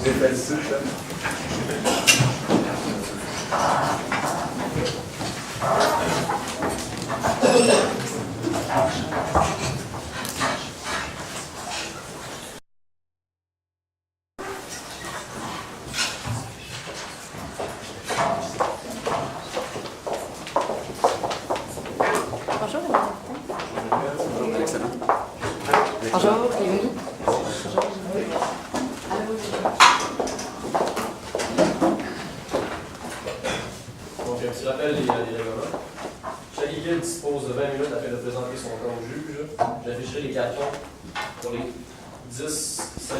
J'ai fait le sud, Bonjour, excellent. Bonjour, Léonie. Bonjour. Donc, un petit rappel des règlements. Chaque équipe dispose de 20 minutes afin de présenter son cas au juge. J'afficherai les cartons pour les 10, 5,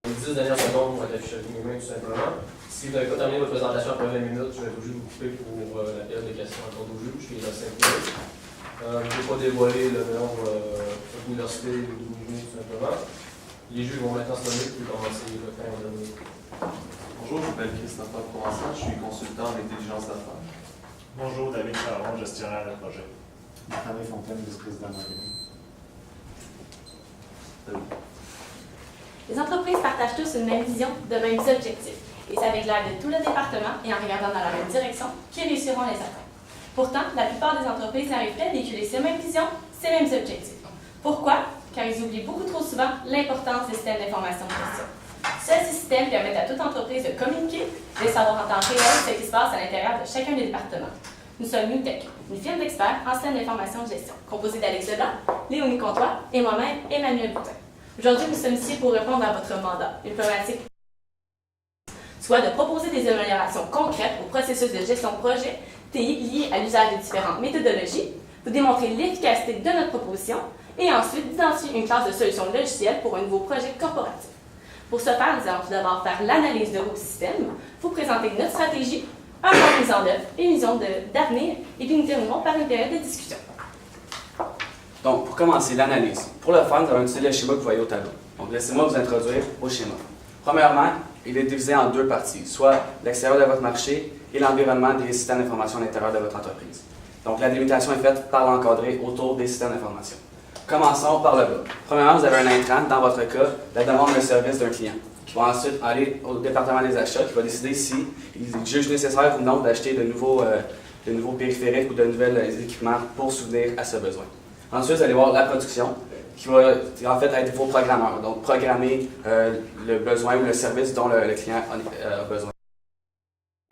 les 10 dernières secondes vont être affichées avec mes mains tout simplement. Si vous n'avez pas terminé votre présentation après 20 minutes, je vais être obligé de vous couper pour la période de questions encore au juge, qui est à 5 minutes. Je ne vais pas dévoiler le nombre de l'université ou du niveau tout simplement. Les juges vont maintenant se nommer pour commencer le temps de donner. Bonjour, je m'appelle Christopher Provençal, je suis consultant en intelligence d'affaires. Bonjour, David Charon, gestionnaire de projet. Marc-André Fontaine, vice-président marketing. Les entreprises partagent tous une même vision, de mêmes objectifs. Et c'est avec l'aide de tout le département et en regardant dans la même direction qu'ils réussiront à les atteindre. Pourtant, la plupart des entreprises n'arrivent pas à véhiculer ces mêmes visions, ces mêmes objectifs. Pourquoi? Car ils oublient beaucoup trop souvent l'importance des systèmes d'information de gestion. Ces systèmes permettent à toute entreprise de communiquer, de savoir en temps réel ce qui se passe à l'intérieur de chacun des départements. Nous sommes Newtech, une firme d'experts en système d'information de gestion, composée d'Alex Leblanc, Léonie Comtois et moi-même, Emmanuel Boutin. Aujourd'hui, nous sommes ici pour répondre à votre mandat, une problématique soit de proposer des améliorations concrètes au processus de gestion de projet TI lié à l'usage de différentes méthodologies, de démontrer l'efficacité de notre proposition et ensuite d'identifier une classe de solutions logicielles pour un nouveau projet corporatif. Pour ce faire, nous allons tout d'abord faire l'analyse de vos systèmes, vous présenter notre stratégie, un plan de mise en œuvre et une vision d'avenir, et puis nous terminerons par une période de discussion. Donc, pour commencer l'analyse, pour le faire, nous allons utiliser le schéma que vous voyez au tableau. Donc, laissez-moi vous introduire au schéma. Premièrement, il est divisé en deux parties, soit l'extérieur de votre marché et l'environnement des systèmes d'information à l'intérieur de votre entreprise. Donc, la délimitation est faite par l'encadré autour des systèmes d'information. Commençons par le bas. Premièrement, vous avez un intrant, dans votre cas, la demande de service d'un client, qui va ensuite aller au département des achats, qui va décider si il juge nécessaire ou non d'acheter de nouveaux périphériques ou de nouveaux équipements pour souvenir à ce besoin. Ensuite, vous allez voir la production, qui va en fait être vos programmeurs, donc programmer le besoin ou le service dont le client a besoin.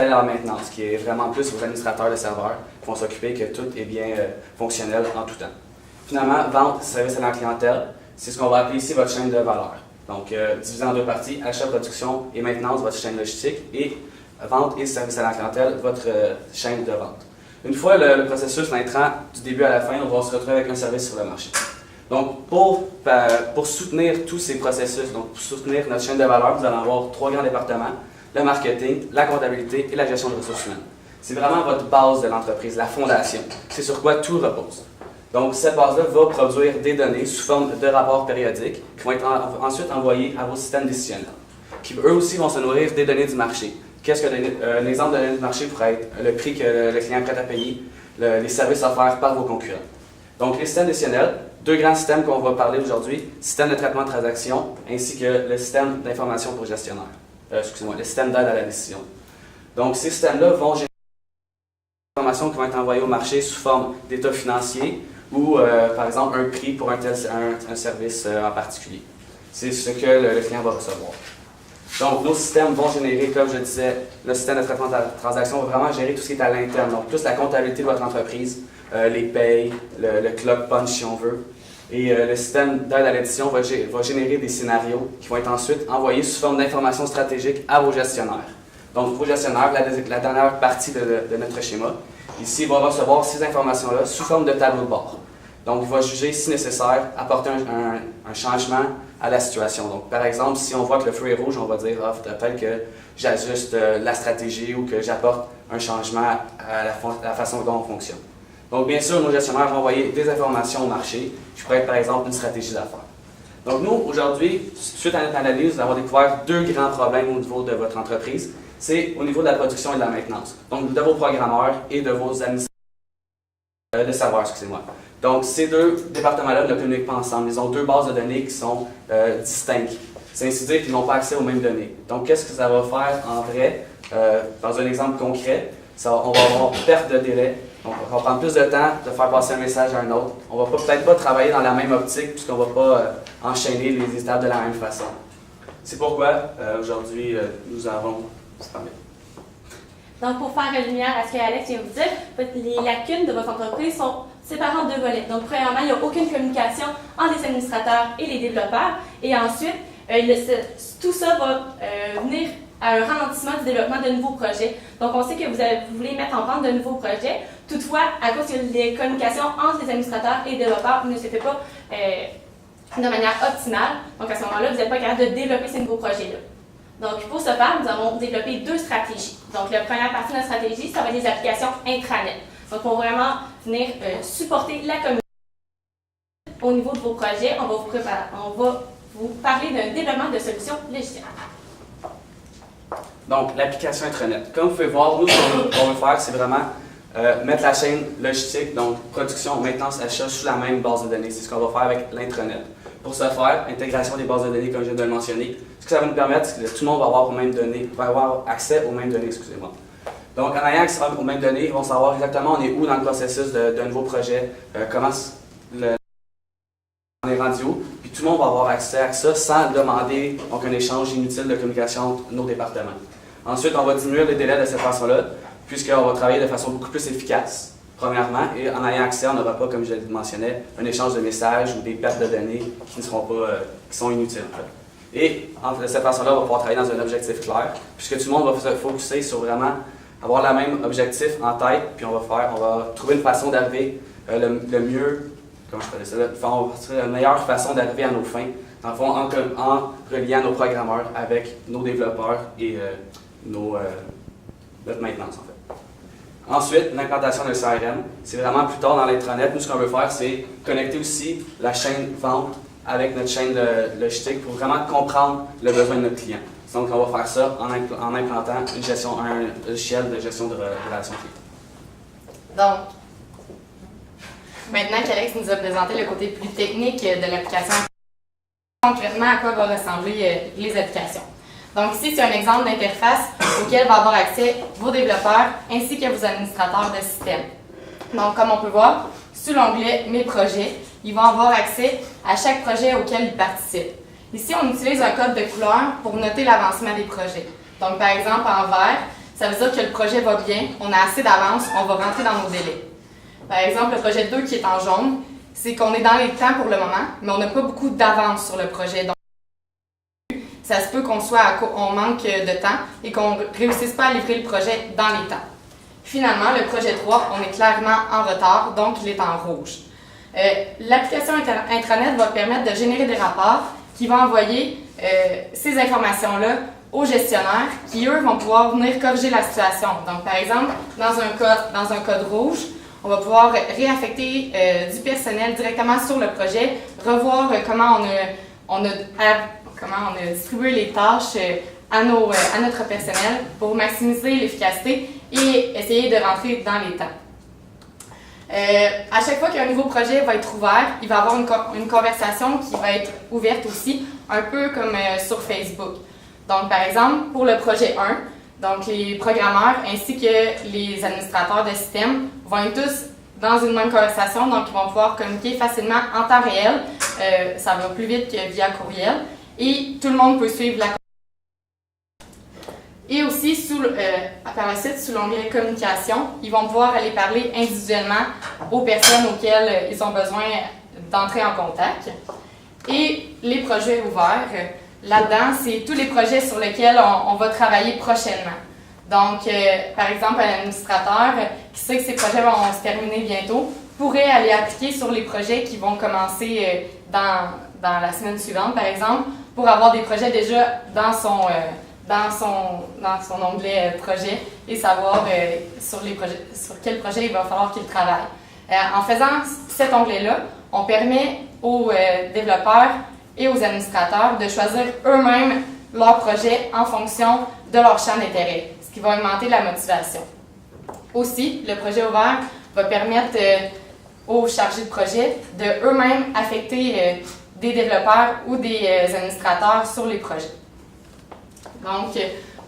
La maintenance, qui est vraiment plus aux administrateurs de serveurs, qui vont s'occuper que tout est bien fonctionnel en tout temps. Finalement, vente, service à la clientèle, c'est ce qu'on va appeler ici votre chaîne de valeur. Donc, divisé en deux parties, achat, production et maintenance, votre chaîne logistique, et vente et service à la clientèle, votre chaîne de vente. Une fois le processus l'intrant du début à la fin, on va se retrouver avec un service sur le marché. Donc, pour soutenir tous ces processus, donc pour soutenir notre chaîne de valeur, nous allons avoir trois grands départements, le marketing, la comptabilité et la gestion de ressources humaines. C'est vraiment votre base de l'entreprise, la fondation. C'est sur quoi tout repose. Donc, cette base-là va produire des données sous forme de rapports périodiques qui vont être ensuite envoyés à vos systèmes décisionnels, qui eux aussi vont se nourrir des données du marché. Un exemple de données du marché pourrait être le prix que le client est prêt à payer, les services offerts par vos concurrents. Donc, les systèmes décisionnels, deux grands systèmes qu'on va parler aujourd'hui, système de traitement de transactions ainsi que le système d'information pour gestionnaire. Le système d'aide à la décision. Donc, ces systèmes-là vont générer des informations qui vont être envoyées au marché sous forme d'état financier ou, par exemple, un prix pour un service en particulier. C'est ce que le client va recevoir. Donc, nos systèmes vont générer, comme je disais, le système de traitement de transactions va vraiment gérer tout ce qui est à l'interne, donc plus la comptabilité de votre entreprise, les payes, le clock punch si on veut. Et le système d'aide à l'édition va générer des scénarios qui vont être ensuite envoyés sous forme d'informations stratégiques à vos gestionnaires. Donc, vos gestionnaires, la dernière partie de notre schéma, ici, il va recevoir ces informations-là sous forme de tableau de bord. Donc, il va juger, si nécessaire, apporter un changement à la situation. Donc, par exemple, si on voit que le feu est rouge, on va dire « peut-être que j'ajuste la stratégie ou que j'apporte un changement à la façon dont on fonctionne ». Donc, bien sûr, nos gestionnaires vont envoyer des informations au marché, qui pourrait être, par exemple, une stratégie d'affaires. Donc, nous, aujourd'hui, suite à notre analyse, nous avons découvert deux grands problèmes au niveau de votre entreprise. C'est au niveau de la production et de la maintenance. Donc, de vos programmeurs et de vos administrateurs de serveurs, excusez-moi. Donc, ces deux départements-là ne communiquent pas ensemble. Ils ont deux bases de données qui sont distinctes. C'est ainsi dire qu'ils n'ont pas accès aux mêmes données. Donc, qu'est-ce que ça va faire en vrai? Dans un exemple concret, on va avoir perte de délai. Donc, on va prendre plus de temps de faire passer un message à un autre. On ne va peut-être pas travailler dans la même optique puisqu'on ne va pas enchaîner les étapes de la même façon. C'est pourquoi, aujourd'hui, nous avons parlé. Donc, pour faire lumière à ce que Alex vient de vous dire, les lacunes de votre entreprise sont séparées en deux volets. Donc, premièrement, il n'y a aucune communication entre les administrateurs et les développeurs. Et ensuite, tout ça va venir à un ralentissement du développement de nouveaux projets. Donc, on sait que vous voulez mettre en vente de nouveaux projets. Toutefois, à cause que les communications entre les administrateurs et les développeurs ne se fait pas de manière optimale, donc à ce moment-là, vous n'êtes pas capable de développer ces nouveaux projets-là. Donc, pour ce faire, nous avons développé deux stratégies. Donc, la première partie de notre stratégie, ça va être les applications intranet. Donc, pour vraiment venir supporter la communauté au niveau de vos projets, on va vous parler d'un développement de solutions logicielles. Donc, l'application intranet. Comme vous pouvez voir, nous, ce qu'on veut faire, c'est vraiment mettre la chaîne logistique, donc production, maintenance, achat, sous la même base de données. C'est ce qu'on va faire avec l'intranet. Pour ce faire, intégration des bases de données, comme je viens de le mentionner, ce que ça va nous permettre, c'est que tout le monde va avoir, accès aux mêmes données. Excusez-moi. Donc, en ayant accès aux mêmes données, ils vont savoir exactement on est où dans le processus d'un nouveau projet, comment on est rendu où, puis tout le monde va avoir accès à ça sans demander donc, un échange inutile de communication entre nos départements. Ensuite, on va diminuer les délais de cette façon-là, puisqu'on va travailler de façon beaucoup plus efficace, premièrement, et en ayant accès, on n'aura pas, comme je le mentionnais, un échange de messages ou des pertes de données qui ne seront pas, qui sont inutiles. En fait. Et de cette façon-là, on va pouvoir travailler dans un objectif clair, puisque tout le monde va se focuser sur vraiment avoir le même objectif en tête, puis on va trouver une façon d'arriver le mieux, comment je faisais ça, on va trouver la meilleure façon d'arriver à nos fins, dans le fond, en reliant nos programmeurs avec nos développeurs et notre maintenance, en fait. Ensuite, l'implantation d'un CRM, c'est vraiment plus tard dans l'intranet. Nous, ce qu'on veut faire, c'est connecter aussi la chaîne vente avec notre chaîne logistique pour vraiment comprendre le besoin de notre client. Donc, on va faire ça en implantant un logiciel de gestion de relations clients. Donc, maintenant qu'Alex nous a présenté le côté plus technique de l'application, concrètement à quoi vont ressembler les applications. Donc ici, c'est un exemple d'interface auquel va avoir accès vos développeurs ainsi que vos administrateurs de système. Donc comme on peut voir, sous l'onglet « Mes projets », ils vont avoir accès à chaque projet auquel ils participent. Ici, on utilise un code de couleur pour noter l'avancement des projets. Donc par exemple, en vert, ça veut dire que le projet va bien, on a assez d'avance, on va rentrer dans nos délais. Par exemple, le projet 2 qui est en jaune, c'est qu'on est dans les temps pour le moment, mais on n'a pas beaucoup d'avance sur le projet. Donc, ça se peut qu'on manque de temps et qu'on ne réussisse pas à livrer le projet dans les temps. Finalement, le projet 3, on est clairement en retard, donc il est en rouge. L'application intranet va permettre de générer des rapports qui vont envoyer ces informations-là aux gestionnaires qui, eux, vont pouvoir venir corriger la situation. Donc, par exemple, dans un code rouge, on va pouvoir réaffecter du personnel directement sur le projet, revoir comment on a distribué les tâches à notre personnel pour maximiser l'efficacité et essayer de rentrer dans les temps. À chaque fois qu'un nouveau projet va être ouvert, il va y avoir une conversation qui va être ouverte aussi, un peu comme sur Facebook. Donc, par exemple, pour le projet 1, donc les programmeurs ainsi que les administrateurs de système vont être tous dans une même conversation, donc ils vont pouvoir communiquer facilement en temps réel. Ça va plus vite que via courriel. Et tout le monde peut suivre la conversation. Et aussi, par la suite, sous l'onglet communication, ils vont pouvoir aller parler individuellement aux personnes auxquelles ils ont besoin d'entrer en contact. Et les projets ouverts, là-dedans, c'est tous les projets sur lesquels on va travailler prochainement. Donc, par exemple, un administrateur qui sait que ces projets vont se terminer bientôt pourrait aller appliquer sur les projets qui vont commencer dans la semaine suivante, par exemple, pour avoir des projets déjà dans son onglet projet et savoir sur quel projet il va falloir qu'il travaille. En faisant cet onglet-là, on permet aux développeurs et aux administrateurs de choisir eux-mêmes leur projet en fonction de leur champ d'intérêt, ce qui va augmenter la motivation. Aussi, le projet ouvert va permettre aux chargés de projet de eux-mêmes affecter des développeurs ou des administrateurs sur les projets. Donc,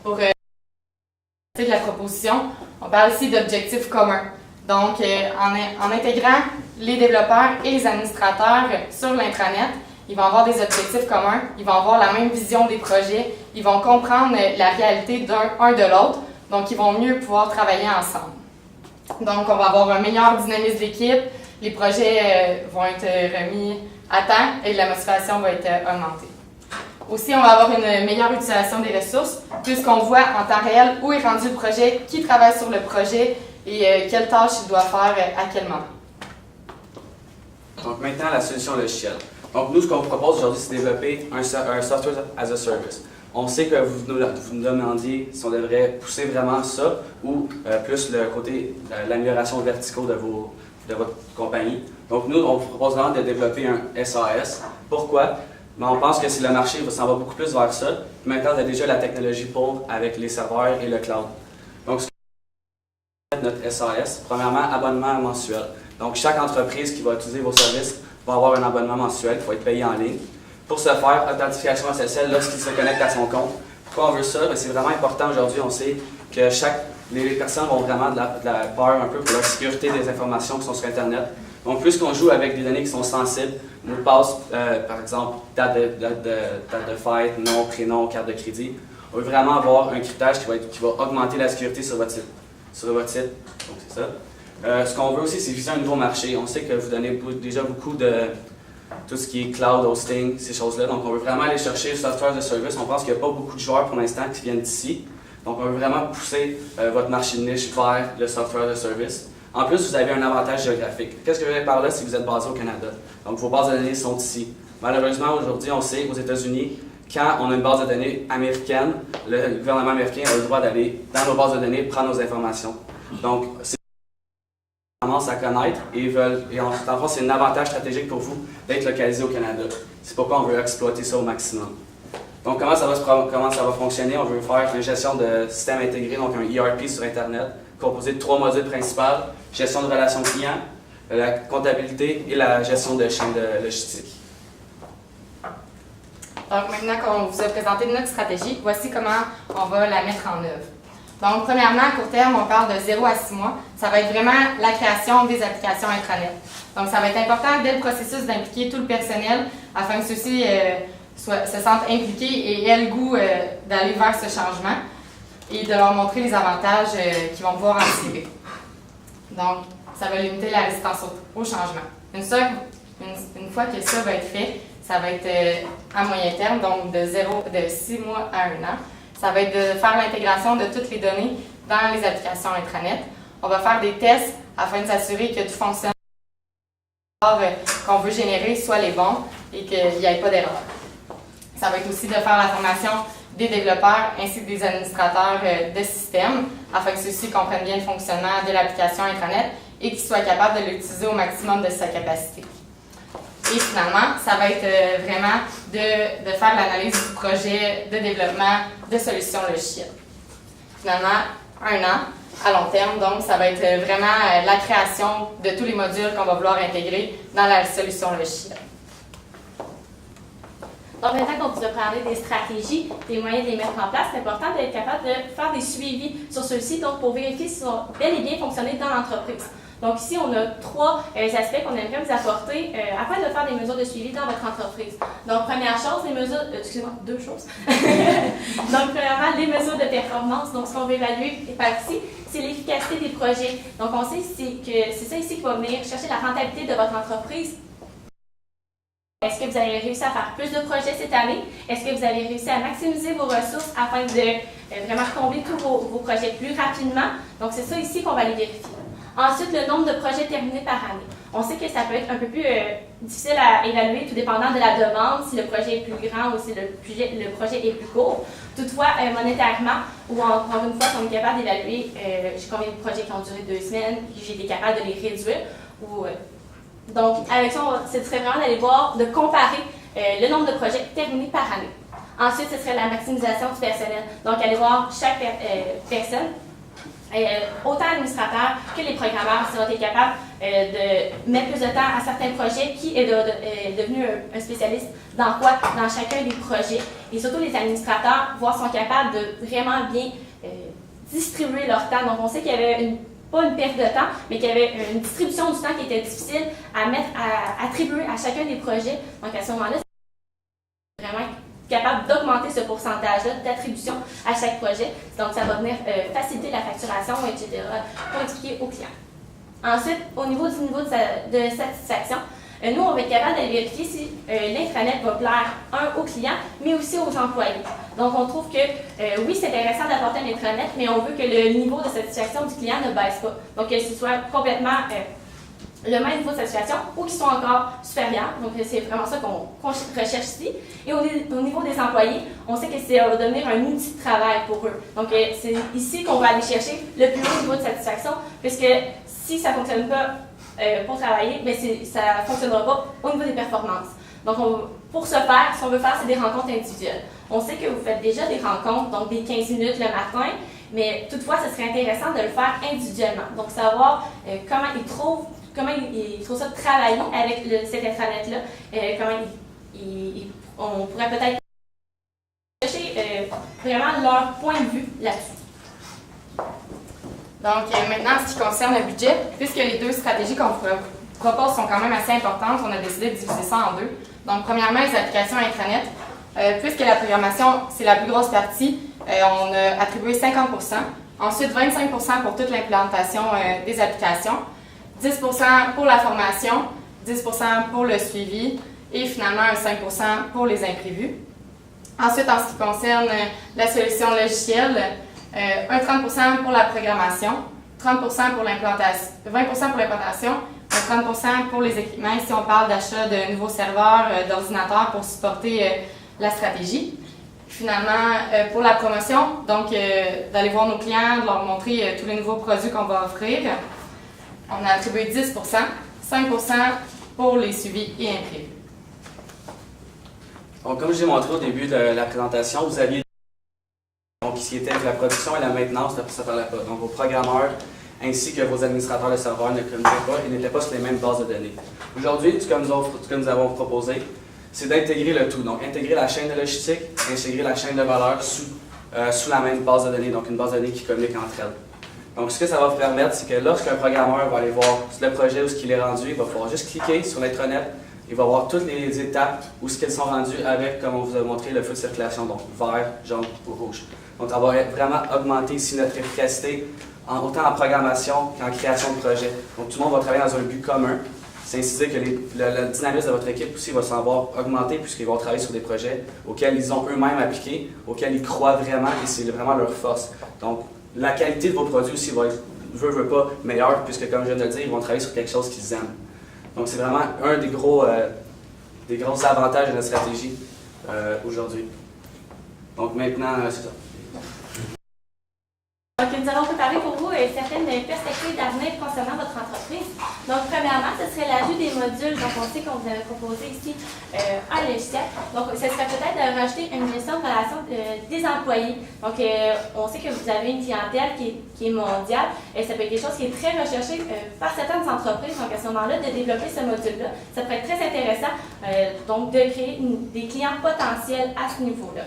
pour de la proposition, on parle ici d'objectifs communs. Donc, en intégrant les développeurs et les administrateurs sur l'intranet, ils vont avoir des objectifs communs, ils vont avoir la même vision des projets, ils vont comprendre la réalité d'un de l'autre, donc ils vont mieux pouvoir travailler ensemble. Donc, on va avoir un meilleur dynamisme d'équipe, les projets vont être remis à temps et la motivation va être augmentée. Aussi, on va avoir une meilleure utilisation des ressources, puisqu'on voit en temps réel où est rendu le projet, qui travaille sur le projet et quelles tâches il doit faire à quel moment. Donc maintenant, la solution logicielle. Donc nous, ce qu'on vous propose aujourd'hui, c'est de développer un software as a service. On sait que vous nous demandiez si on devrait pousser vraiment ça ou plus le côté l'amélioration verticale de votre compagnie. Donc nous, on vous propose vraiment de développer un SAS. Pourquoi? Ben, on pense que si le marché s'en va beaucoup plus vers ça, maintenant on a déjà la technologie pour avec les serveurs et le cloud. Donc notre SAS, premièrement, abonnement mensuel. Donc chaque entreprise qui va utiliser vos services va avoir un abonnement mensuel qui va être payé en ligne. Pour ce faire, authentification SSL lorsqu'il se connecte à son compte. Pourquoi on veut ça? C'est vraiment important aujourd'hui. On sait que les personnes vont vraiment de la peur un peu pour la sécurité des informations qui sont sur Internet. Donc, puisqu'on joue avec des données qui sont sensibles, mot de passe, par exemple, date de fête, nom, prénom, carte de crédit, on veut vraiment avoir un cryptage qui va augmenter la sécurité sur votre site. Donc, c'est ça. Ce qu'on veut aussi, c'est viser un nouveau marché. On sait que vous donnez déjà beaucoup de tout ce qui est cloud hosting, ces choses-là. Donc, on veut vraiment aller chercher le software de service. On pense qu'il n'y a pas beaucoup de joueurs pour l'instant qui viennent d'ici. Donc, on veut vraiment pousser votre marché de niche vers le software de service. En plus, vous avez un avantage géographique. Qu'est-ce que je veux dire par là? C'est que vous êtes basé au Canada. Donc, vos bases de données sont ici. Malheureusement, aujourd'hui, on sait qu'aux États-Unis, quand on a une base de données américaine, le gouvernement américain a le droit d'aller dans nos bases de données prendre nos informations. Donc, c'est commencent à connaître et en fait, c'est un avantage stratégique pour vous d'être localisé au Canada. C'est pourquoi on veut exploiter ça au maximum. Donc, comment ça va fonctionner? On veut faire une gestion de système intégré, donc un ERP sur Internet, composé de 3 modules principaux, gestion de relations clients, la comptabilité et la gestion de chaîne de logistique. Donc, maintenant qu'on vous a présenté notre stratégie, voici comment on va la mettre en œuvre. Donc, premièrement, à court terme, on parle de 0 à 6 mois. Ça va être vraiment la création des applications intranet. Donc, ça va être important dès le processus d'impliquer tout le personnel afin que ceux-ci se sentent impliqués et aient le goût d'aller vers ce changement et de leur montrer les avantages qu'ils vont pouvoir en tirer. Donc, ça va limiter la résistance au changement. Une fois que ça va être fait, ça va être à moyen terme, donc de 6 mois à 1 an. Ça va être de faire l'intégration de toutes les données dans les applications intranet. On va faire des tests afin de s'assurer que tout fonctionne, qu'on veut générer soit les bons et qu'il n'y ait pas d'erreur. Ça va être aussi de faire la formation des développeurs ainsi que des administrateurs de système afin que ceux-ci comprennent bien le fonctionnement de l'application intranet et qu'ils soient capables de l'utiliser au maximum de sa capacité. Et finalement, ça va être vraiment de faire l'analyse du projet de développement de solutions logicielles. Finalement, 1 an à long terme, donc ça va être vraiment la création de tous les modules qu'on va vouloir intégrer dans la solution logicielle. Donc, maintenant qu'on vous a parlé des stratégies, des moyens de les mettre en place, c'est important d'être capable de faire des suivis sur ceux-ci, donc pour vérifier s'ils ont bel et bien fonctionné dans l'entreprise. Donc ici, on a 3 aspects qu'on aimerait vous apporter afin de faire des mesures de suivi dans votre entreprise. Donc, première chose, les mesures, excusez-moi, 2 choses. Donc, premièrement, les mesures de performance. Donc, ce qu'on veut évaluer par ici, c'est l'efficacité des projets. Donc, on sait que c'est ça ici qui va venir chercher la rentabilité de votre entreprise. Est-ce que vous avez réussi à faire plus de projets cette année? Est-ce que vous avez réussi à maximiser vos ressources afin de vraiment combler tous vos projets plus rapidement? Donc, c'est ça ici qu'on va aller vérifier. Ensuite, le nombre de projets terminés par année. On sait que ça peut être un peu plus difficile à évaluer, tout dépendant de la demande, si le projet est plus grand ou si le projet est plus court. Toutefois, monétairement, ou encore une fois, on est capable d'évaluer combien de projets qui ont duré 2 semaines, puis j'ai été capable de les réduire. Donc, avec ça, ce serait vraiment d'aller voir, de comparer le nombre de projets terminés par année. Ensuite, ce serait la maximisation du personnel. Donc, aller voir chaque personne autant administrateurs que les programmeurs qui ont été capables de mettre plus de temps à certains projets, qui est devenu un spécialiste dans quoi, dans chacun des projets. Et surtout les administrateurs, sont capables de vraiment bien distribuer leur temps. Donc on sait qu'il y avait pas une perte de temps, mais qu'il y avait une distribution du temps qui était difficile à attribuer à chacun des projets. Donc à ce moment-là, c'est vraiment capable d'augmenter ce pourcentage-là d'attribution à chaque projet. Donc, ça va venir faciliter la facturation, etc., pour expliquer aux clients. Ensuite, au niveau du niveau de satisfaction, nous, on va être capable d'aller vérifier si l'intranet va plaire, aux clients, mais aussi aux employés. Donc, on trouve que, oui, c'est intéressant d'apporter un intranet, mais on veut que le niveau de satisfaction du client ne baisse pas. Donc, que ce soit complètement le même niveau de satisfaction ou qui sont encore supérieurs. Donc, c'est vraiment ça qu'on recherche ici. Et au niveau des employés, on sait que ça va devenir un outil de travail pour eux. Donc, c'est ici qu'on va aller chercher le plus haut niveau de satisfaction, puisque si ça ne fonctionne pas pour travailler, bien, ça ne fonctionnera pas au niveau des performances. Donc, pour ce faire, ce qu'on veut faire, c'est des rencontres individuelles. On sait que vous faites déjà des rencontres, donc des 15 minutes le matin, mais toutefois, ce serait intéressant de le faire individuellement. Donc, savoir comment ils trouvent ça de travailler avec cet intranet-là, on pourrait peut-être chercher vraiment leur point de vue là-dessus. Donc, maintenant, en ce qui concerne le budget, puisque les deux stratégies qu'on vous propose sont quand même assez importantes, on a décidé de diviser ça en deux. Donc, premièrement, les applications intranet. Puisque la programmation, c'est la plus grosse partie, on a attribué 50 %. Ensuite, 25 % pour toute l'implantation des applications. 10 % pour la formation, 10 % pour le suivi et finalement un 5 % pour les imprévus. Ensuite, en ce qui concerne la solution logicielle, un 30 % pour la programmation, 30 % pour l'implantation, 20 % pour l'implantation, un 30 % pour les équipements. Ici, on parle d'achat de nouveaux serveurs, d'ordinateurs pour supporter la stratégie. Finalement, pour la promotion, donc d'aller voir nos clients, de leur montrer tous les nouveaux produits qu'on va offrir. On a attribué 10 %, 5 % pour les suivis et imprévus. Donc, comme je l'ai montré au début de la présentation, vous aviez donc qui était la production et la maintenance, ça ne parlait pas. Donc, vos programmeurs ainsi que vos administrateurs de serveurs ne communiquaient pas et n'étaient pas sur les mêmes bases de données. Aujourd'hui, ce que nous avons proposé, c'est d'intégrer le tout. Donc, intégrer la chaîne de logistique, intégrer la chaîne de valeur sous la même base de données, donc une base de données qui communique entre elles. Donc, ce que ça va vous permettre, c'est que lorsqu'un programmeur va aller voir le projet où ce qu'il est rendu, il va pouvoir juste cliquer sur l'intranet, il va voir toutes les étapes où ce qu'elles sont rendues avec, comme on vous a montré, le feu de circulation, donc vert, jaune ou rouge. Donc, ça va vraiment augmenter ici notre efficacité, autant en programmation qu'en création de projet. Donc, tout le monde va travailler dans un but commun. C'est ainsi dire que le dynamisme de votre équipe aussi va s'en voir augmenter puisqu'ils vont travailler sur des projets auxquels ils ont eux-mêmes appliqué, auxquels ils croient vraiment et c'est vraiment leur force. Donc, la qualité de vos produits aussi va être, veut pas, meilleure puisque, comme je viens de le dire, ils vont travailler sur quelque chose qu'ils aiment. Donc, c'est vraiment un des gros avantages de notre stratégie aujourd'hui. Donc, maintenant, c'est ça. Donc, nous allons préparer pour vous certaines perspectives d'avenir concernant votre entreprise. Donc, premièrement, ce serait l'ajout des modules. Donc, on sait qu'on vous avait proposé ici un logiciel. Donc, ce serait peut-être de rajouter une gestion de relation des employés. Donc, on sait que vous avez une clientèle qui est mondiale et ça peut être quelque chose qui est très recherché par certaines entreprises. Donc, à ce moment-là, de développer ce module-là, ça pourrait être très intéressant donc de créer des clients potentiels à ce niveau-là.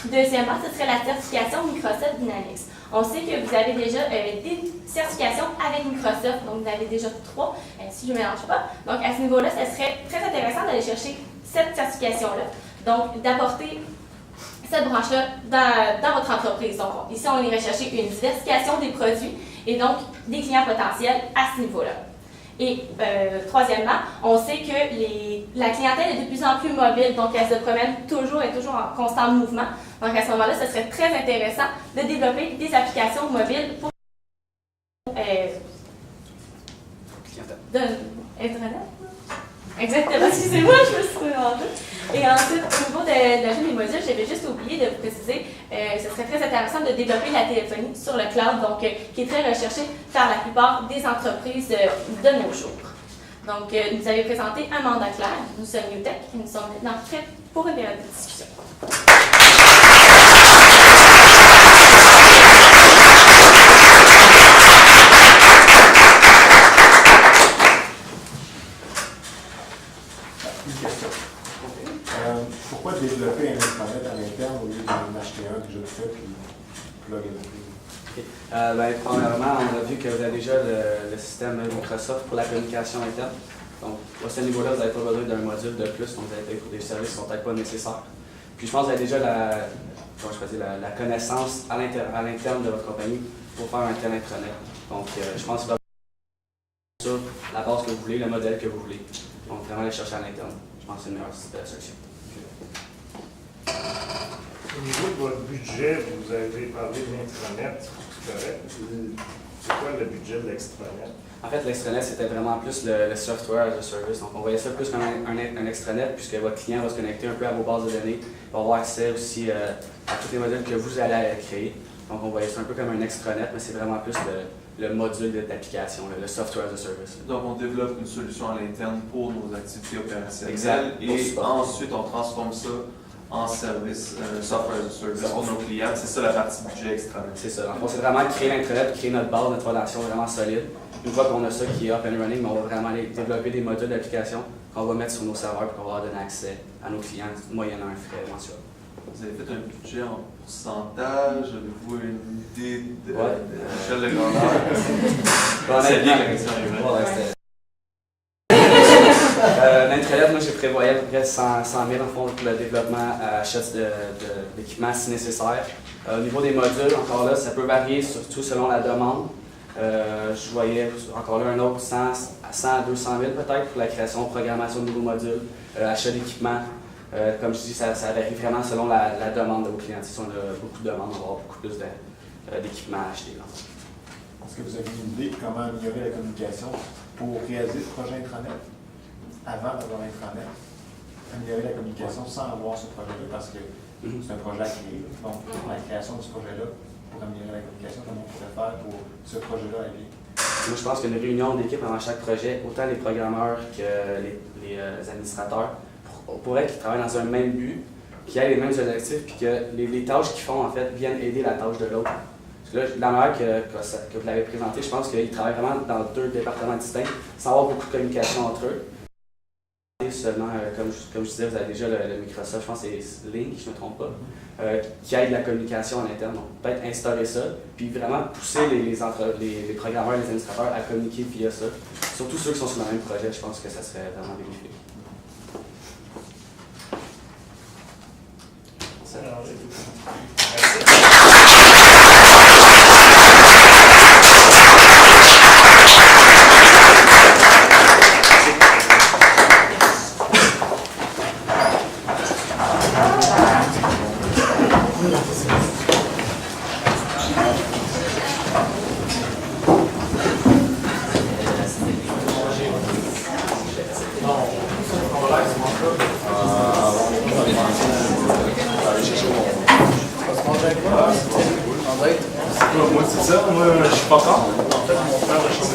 Deuxièmement, ce serait la certification Microsoft Dynamics. On sait que vous avez déjà des certifications avec Microsoft, donc vous avez déjà 3, si je ne mélange pas. Donc à ce niveau-là, ce serait très intéressant d'aller chercher cette certification-là, donc d'apporter cette branche-là dans votre entreprise. Donc ici, on irait chercher une diversification des produits et donc des clients potentiels à ce niveau-là. Et troisièmement, on sait que la clientèle est de plus en plus mobile, donc elle se promène toujours en constant mouvement. Donc à ce moment-là, ce serait très intéressant de développer des applications mobiles pour Internet. Exactement, excusez-moi, je me suis trouvée. Et ensuite, au niveau de l'ajout des modules, j'avais juste oublié de vous préciser, ce serait très intéressant de développer la téléphonie sur le cloud, donc qui est très recherchée par la plupart des entreprises de nos jours. Donc, nous avez présenté un mandat clair, nous sommes Newtech et nous sommes maintenant prêts pour une période de discussion. Une question. Pourquoi développer un intranet à l'interne au lieu d'en acheter un déjà fait puis plug and play? Premièrement, on a vu que vous avez déjà le système Microsoft pour la communication interne. Donc, à ce niveau-là, vous n'avez pas besoin d'un module de plus, donc vous avez pour des services qui ne sont peut-être pas nécessaires. Puis je pense que vous avez déjà la connaissance à l'interne de votre compagnie pour faire un tel intranet. Donc, je pense que vous avez sur la base que vous voulez, le modèle que vous voulez. Donc, vraiment aller chercher à l'interne. Je pense que c'est une meilleure solution. Au niveau de votre budget, vous avez parlé de l'intranet, c'est correct. C'est quoi le budget de l'extranet? En fait, l'extranet, c'était vraiment plus le software as a service. Donc, on voyait ça plus comme un extranet, puisque votre client va se connecter un peu à vos bases de données, va avoir accès aussi à tous les modules que vous allez créer. Donc, on voyait ça un peu comme un extranet, mais c'est vraiment plus le module d'application, le software as a service. Donc, on développe une solution à l'interne pour nos activités opérationnelles. Exact. Et ensuite, on transforme ça en service, software as a service pour nos clients. C'est ça la partie budget extranet. C'est ça. Donc, c'est vraiment créer l'intranet, créer notre base, notre relation vraiment solide. Une fois qu'on a ça qui est up and running, on va vraiment aller développer des modules d'application qu'on va mettre sur nos serveurs et qu'on va leur donner accès à nos clients moyennant un frais mensuel. Vous avez fait un budget en pourcentage? Avez-vous une idée de Ouais. l'échelle de grandeur? C'est bien la question. L'intranet, moi, j'ai prévoyé à peu près 100 000 en fond pour le développement à achat d'équipements si nécessaire. Au niveau des modules, encore là, ça peut varier surtout selon la demande. Je voyais encore là un autre 100 à 200 000 peut-être pour la création, programmation de nouveaux modules, achat d'équipements. Comme je dis, ça varie vraiment selon la demande de vos clients. Si on a beaucoup de demandes, on va avoir beaucoup plus d'équipements à acheter. Est-ce que vous avez une idée de comment améliorer la communication pour réaliser ce projet intranet avant d'avoir intranet? Améliorer la communication sans avoir ce projet-là parce que c'est un projet à créer. Donc, la création de ce projet-là, pour améliorer la communication, comment on pourrait faire pour ce projet-là aller? Moi, je pense qu'une réunion d'équipe avant chaque projet, autant les programmeurs que les administrateurs, pourraient qu'ils travaillent dans un même but, qu'ils aient les mêmes objectifs, puis que les tâches qu'ils font, en fait, viennent aider la tâche de l'autre. Parce que là, dans la manière que vous l'avez présenté, je pense qu'ils travaillent vraiment dans deux départements distincts, sans avoir beaucoup de communication entre eux. Seulement, comme je disais, vous avez déjà le Microsoft, je pense que c'est Link, je ne me trompe pas, qui aide la communication à l'interne. Donc, peut-être instaurer ça, puis vraiment pousser les programmeurs et les administrateurs à communiquer via ça. Surtout ceux qui sont sur le même projet, je pense que ça serait vraiment bénéfique. Moi, c'est ça. Moi, je suis pas contre. En fait, mon frère, je suis